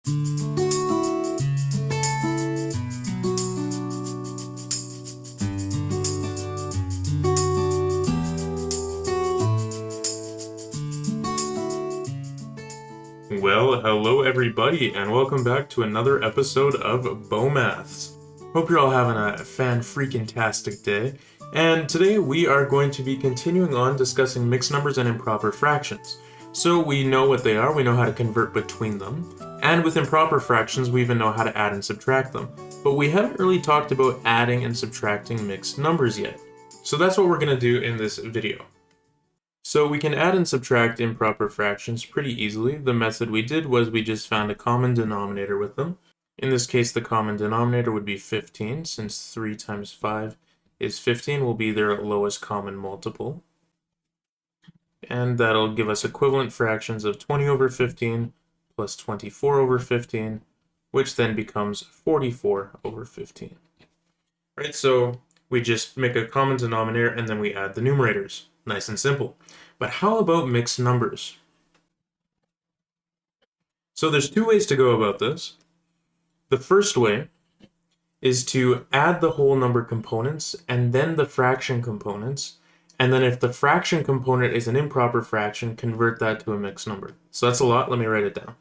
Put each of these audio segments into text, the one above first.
Well, hello everybody, and welcome back to another episode of Maths. Hope you're all having a fan-freaking-tastic day, and today we are going to be continuing on discussing mixed numbers and improper fractions. So we know what they are, we know how to convert between them, and with improper fractions we even know how to add and subtract them. But we haven't really talked about adding and subtracting mixed numbers yet. So that's what we're going to do in this video. So we can add and subtract improper fractions pretty easily. The method we did was we just found a common denominator with them. In this case, the common denominator would be 15, since 3 times 5 is 15, will be their lowest common multiple. And that'll give us equivalent fractions of 20 over 15 plus 24 over 15, which then becomes 44 over 15. Right, so we just make a common denominator and then we add the numerators. Nice and simple. But how about mixed numbers? So there's two ways to go about this. The first way is to add the whole number components and then the fraction components, and then if the fraction component is an improper fraction, convert that to a mixed number. So that's a lot, let me write it down.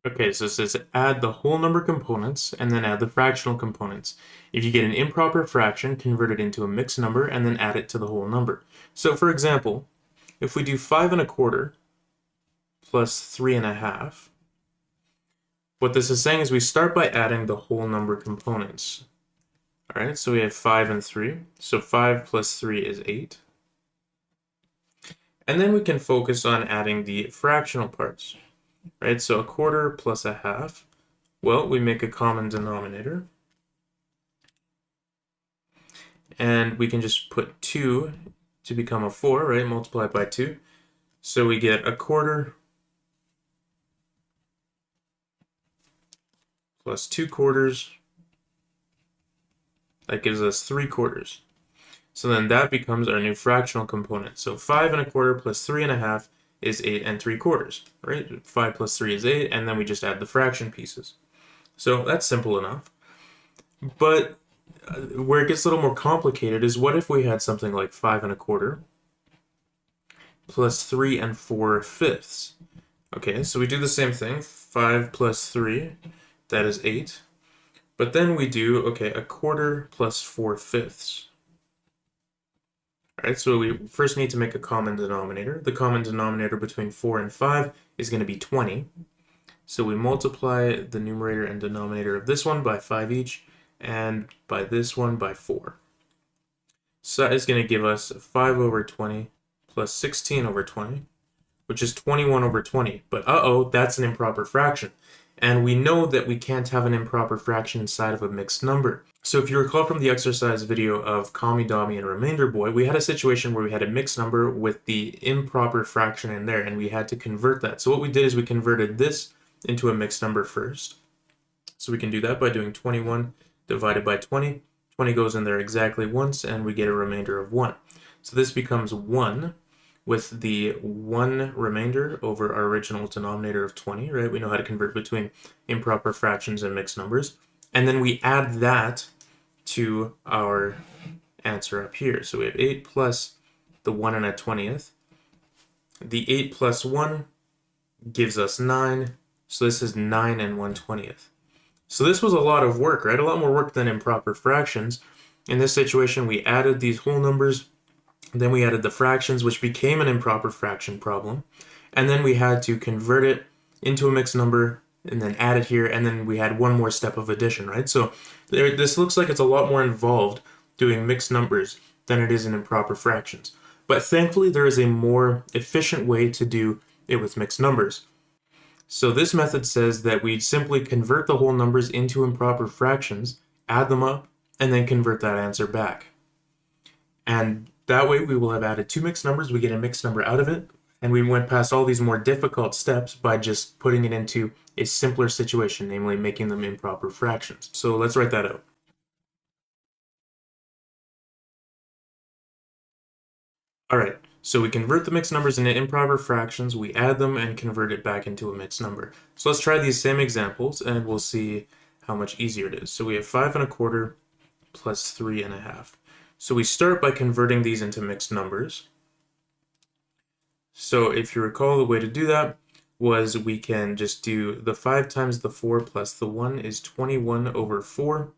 Okay, so it says add the whole number components and then add the fractional components. If you get an improper fraction, convert it into a mixed number and then add it to the whole number. So for example, if we do 5 1/4 plus 3 1/2, what this is saying is we start by adding the whole number components. All right, so we have 5 and 3. So 5 plus 3 is 8. And then we can focus on adding the fractional parts. Right, so 1/4 plus 1/2. Well, we make a common denominator. And we can just put 2 to become a 4, right? Multiply by 2. So we get 1/4 plus 2/4. That gives us 3/4. So then that becomes our new fractional component. So 5 1/4 plus 3 1/2 is 8 3/4, right? 5 plus 3 is 8, and then we just add the fraction pieces. So that's simple enough. But where it gets a little more complicated is what if we had something like 5 1/4 plus 3 4/5. Okay, so we do the same thing. 5 plus 3, that is 8. But then we do, okay, 1/4 plus 4/5. Alright, so we first need to make a common denominator. The common denominator between 4 and 5 is going to be 20. So we multiply the numerator and denominator of this one by 5 each, and by this one by 4. So that is going to give us 5 over 20 plus 16 over 20, which is 21 over 20. But that's an improper fraction. And we know that we can't have an improper fraction inside of a mixed number. So if you recall from the exercise video of Kami, Dami, and Remainder Boy, we had a situation where we had a mixed number with the improper fraction in there, and we had to convert that. So what we did is we converted this into a mixed number first. So we can do that by doing 21 divided by 20. 20 goes in there exactly once, and we get a remainder of 1. So this becomes 1 with the 1 remainder over our original denominator of 20, right? We know how to convert between improper fractions and mixed numbers. And then we add that to our answer up here. So we have 8 plus the 1 1/20. The 8 plus 1 gives us 9. So this is 9 1/20. So this was a lot of work, right? A lot more work than improper fractions. In this situation, we added these whole numbers. Then we added the fractions, which became an improper fraction problem. And then we had to convert it into a mixed number and then add it here, and then we had one more step of addition, right? So this looks like it's a lot more involved doing mixed numbers than it is in improper fractions. But thankfully, there is a more efficient way to do it with mixed numbers. So this method says that we simply convert the whole numbers into improper fractions, add them up, and then convert that answer back. And that way we will have added 2 mixed numbers, we get a mixed number out of it, and we went past all these more difficult steps by just putting it into a simpler situation, namely making them improper fractions. So let's write that out. All right, so we convert the mixed numbers into improper fractions, we add them and convert it back into a mixed number. So let's try these same examples and we'll see how much easier it is. So we have 5 1/4 plus 3 1/2. So we start by converting these into mixed numbers. So if you recall, the way to do that was we can just do the 5 times the 4 plus the 1 is 21/4.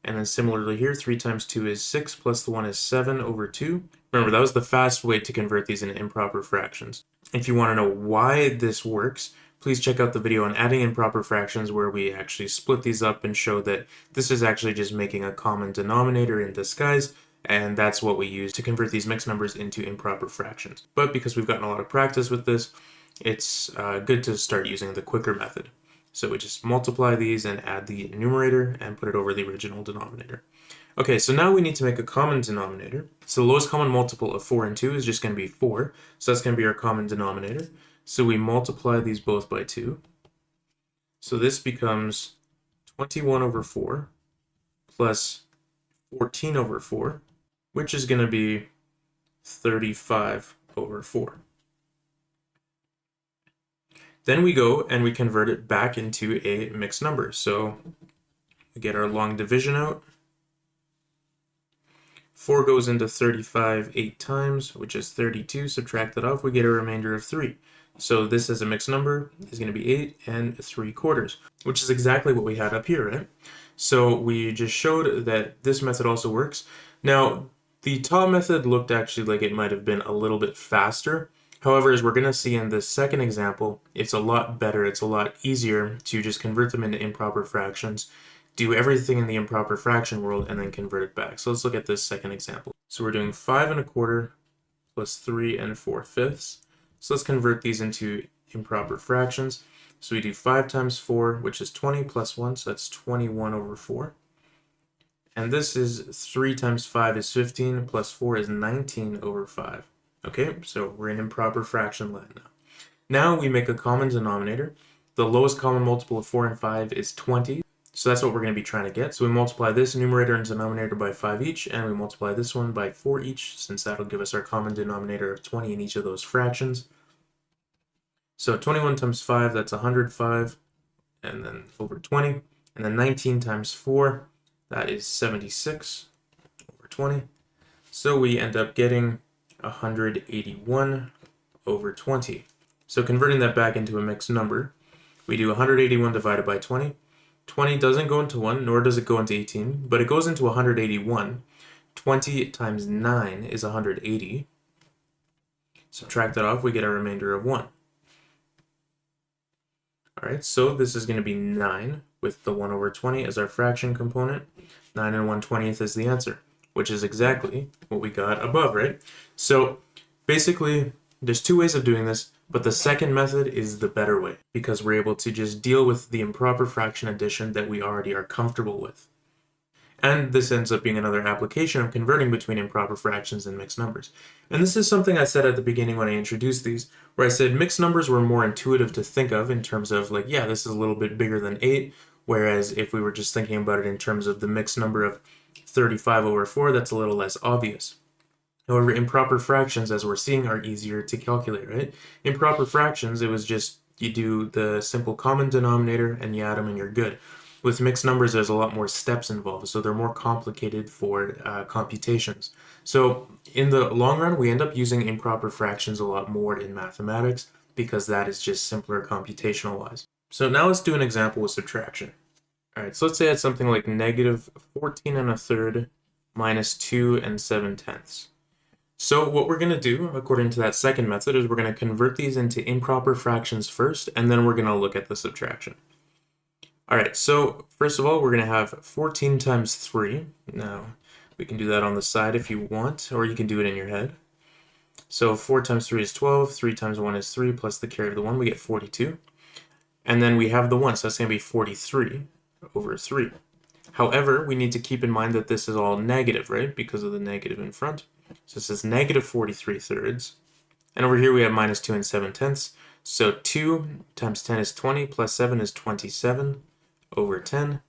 And then similarly here, 3 times 2 is 6, plus the 1 is 7/2. Remember, that was the fast way to convert these into improper fractions. If you want to know why this works, please check out the video on adding improper fractions where we actually split these up and show that this is actually just making a common denominator in disguise, and that's what we use to convert these mixed numbers into improper fractions. But because we've gotten a lot of practice with this, it's good to start using the quicker method. So we just multiply these and add the numerator and put it over the original denominator. Okay, so now we need to make a common denominator. So the lowest common multiple of 4 and 2 is just going to be 4. So that's going to be our common denominator. So we multiply these both by 2. So this becomes 21/4 plus 14/4, which is going to be 35/4. Then we go and we convert it back into a mixed number. So we get our long division out. 4 goes into 35 8 times, which is 32. Subtract that off, we get a remainder of 3. So this as a mixed number is going to be 8 3/4, which is exactly what we had up here, right? So we just showed that this method also works. Now, the top method looked actually like it might have been a little bit faster. However, as we're going to see in this second example, it's a lot better, it's a lot easier to just convert them into improper fractions, do everything in the improper fraction world, and then convert it back. So let's look at this second example. So we're doing 5 1/4 plus 3 4/5. So let's convert these into improper fractions. So we do 5 times 4, which is 20, plus 1, so that's 21/4. And this is 3 times 5 is 15, plus 4 is 19/5. Okay, so we're in improper fraction land now. Now we make a common denominator. The lowest common multiple of 4 and 5 is 20. So that's what we're going to be trying to get. So we multiply this numerator and denominator by 5 each, and we multiply this one by 4 each, since that'll give us our common denominator of 20 in each of those fractions. So 21 times 5, that's 105, and then over 20. And then 19 times 4, that is 76 over 20. So we end up getting 181/20. So converting that back into a mixed number, we do 181 divided by 20. 20 doesn't go into 1, nor does it go into 18, but it goes into 181. 20 times 9 is 180. Subtract that off, we get a remainder of 1. Alright, so this is going to be 9 with the 1/20 as our fraction component. 9 1/20 is the answer, which is exactly what we got above, right? So basically, there's two ways of doing this, but the second method is the better way because we're able to just deal with the improper fraction addition that we already are comfortable with. And this ends up being another application of converting between improper fractions and mixed numbers. And this is something I said at the beginning when I introduced these, where I said mixed numbers were more intuitive to think of in terms of like, yeah, this is a little bit bigger than 8, whereas if we were just thinking about it in terms of the mixed number of 35/4, that's a little less obvious. However, improper fractions, as we're seeing, are easier to calculate, right? Improper fractions, it was just you do the simple common denominator and you add them and you're good. With mixed numbers, there's a lot more steps involved, so they're more complicated for computations. So in the long run, we end up using improper fractions a lot more in mathematics because that is just simpler computational-wise. So now let's do an example with subtraction. All right, so let's say it's something like -14 1/3 minus 2 7/10. So what we're going to do, according to that second method, is we're going to convert these into improper fractions first, and then we're going to look at the subtraction. All right, so first of all, we're going to have 14 times 3. Now, we can do that on the side if you want, or you can do it in your head. So 4 times 3 is 12, 3 times 1 is 3, plus the carry of the 1, we get 42. And then we have the 1, so that's going to be 43/3. However, we need to keep in mind that this is all negative, right, because of the negative in front. So this is -43/3. And over here we have -2 7/10. So 2 times 10 is 20, plus 7 is 27/10.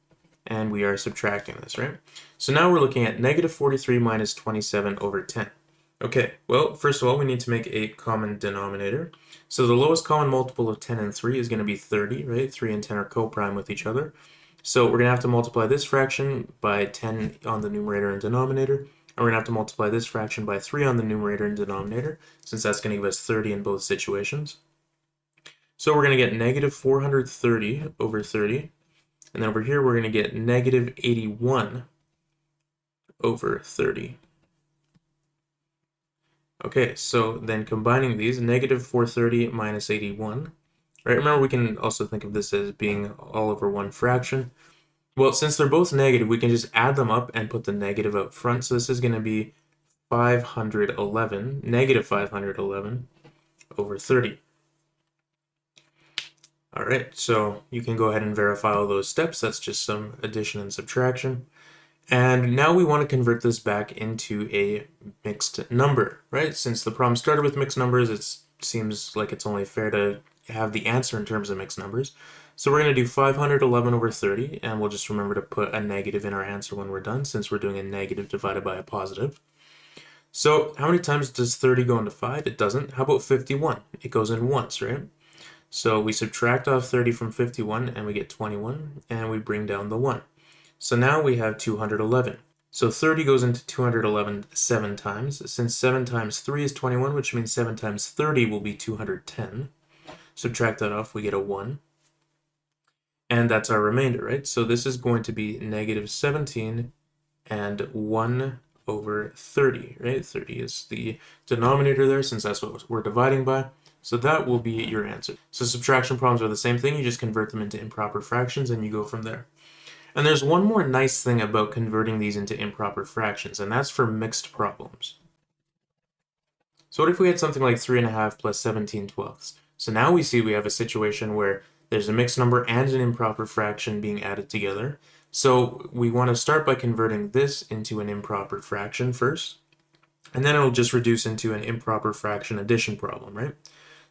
And we are subtracting this, right? So now we're looking at -43 minus 27/10. Okay, well, first of all, we need to make a common denominator. So the lowest common multiple of 10 and 3 is going to be 30, right? 3 and 10 are co-prime with each other. So we're going to have to multiply this fraction by 10 on the numerator and denominator. And we're going to have to multiply this fraction by 3 on the numerator and denominator, since that's going to give us 30 in both situations. So we're going to get negative 430 over 30. And then over here, we're going to get negative 81 over 30. Okay, so then combining these, negative 430 minus 81. Right, remember we can also think of this as being all over one fraction. Well, since they're both negative, we can just add them up and put the negative up front. So this is going to be 511, negative 511 over 30. All right, so you can go ahead and verify all those steps. That's just some addition and subtraction. And now we want to convert this back into a mixed number, right? Since the problem started with mixed numbers, it seems like it's only fair to have the answer in terms of mixed numbers. So we're going to do 511 over 30, and we'll just remember to put a negative in our answer when we're done, since we're doing a negative divided by a positive. So how many times does 30 go into 5? It doesn't. How about 51? It goes in once, right? So we subtract off 30 from 51, and we get 21, and we bring down the 1. So now we have 211. So 30 goes into 211 7 times. Since 7 times 3 is 21, which means 7 times 30 will be 210. Subtract that off, we get a 1. And that's our remainder, right? So this is going to be negative 17 and 1 over 30, right? 30 is the denominator there, since that's what we're dividing by. So that will be your answer. So subtraction problems are the same thing. You just convert them into improper fractions and you go from there. And there's one more nice thing about converting these into improper fractions, and that's for mixed problems. So what if we had something like 3.5 plus 17/12? So now we see we have a situation where there's a mixed number and an improper fraction being added together. So we want to start by converting this into an improper fraction first, and then it'll just reduce into an improper fraction addition problem, right?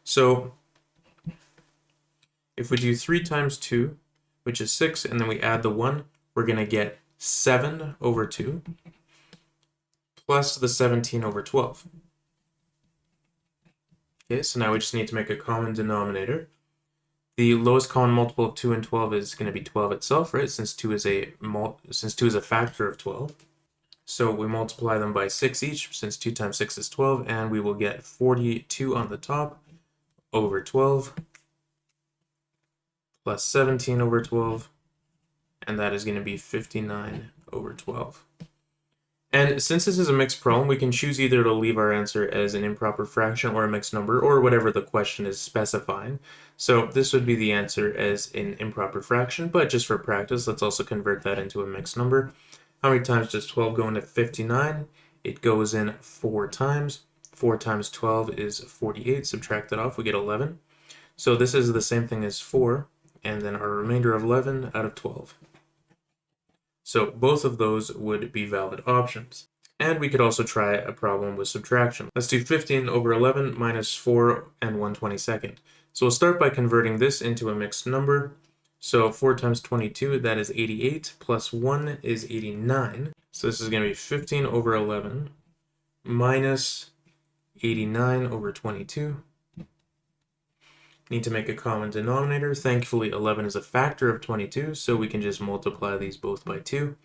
So if we do 3 times 2, which is 6, and then we add the 1, we're going to get 7 over 2 plus the 17 over 12. Okay, so now we just need to make a common denominator. The lowest common multiple of 2 and 12 is going to be 12 itself, right? Since 2 is a factor of 12. So we multiply them by 6 each, since 2 times 6 is 12, and we will get 42 on the top over 12 plus 17 over 12, and that is going to be 59 over 12. And since this is a mixed problem, we can choose either to leave our answer as an improper fraction or a mixed number, or whatever the question is specifying. So this would be the answer as an improper fraction, but just for practice, let's also convert that into a mixed number. How many times does 12 go into 59? It goes in 4 times. 4 times 12 is 48. Subtract that off, we get 11. So this is the same thing as 4, and then our remainder of 11 out of 12. So both of those would be valid options. And we could also try a problem with subtraction. Let's do 15 over 11 minus 4 and 1/22. So we'll start by converting this into a mixed number. So 4 times 22, that is 88, plus 1 is 89. So this is going to be 15 over 11 minus 89 over 22. Need to make a common denominator. Thankfully, 11 is a factor of 22, so we can just multiply these both by 2.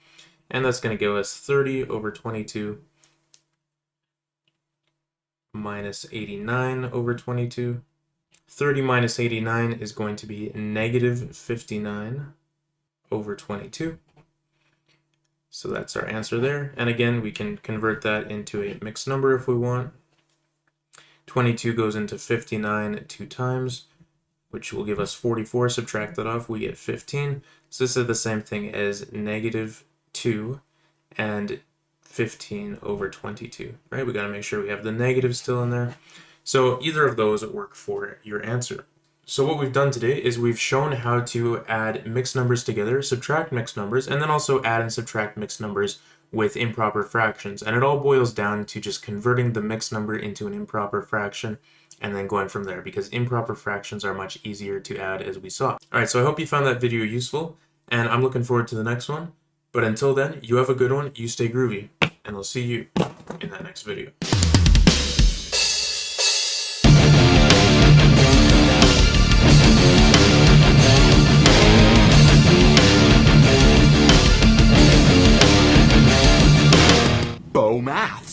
And that's going to give us 30 over 22 minus 89 over 22. 30 minus 89 is going to be negative 59 over 22. So that's our answer there. And again, we can convert that into a mixed number if we want. 22 goes into 59 2 times, which will give us 44. Subtract that off, we get 15. So this is the same thing as negative 2 and 15 over 22, right? We got to make sure we have the negative still in there. So either of those work for your answer. So what we've done today is we've shown how to add mixed numbers together, subtract mixed numbers, and then also add and subtract mixed numbers with improper fractions. And it all boils down to just converting the mixed number into an improper fraction and then going from there, because improper fractions are much easier to add, as we saw. All right, so I hope you found that video useful, and I'm looking forward to the next one. But until then, you have a good one, you stay groovy, and I'll see you in that next video. F.O. Maths.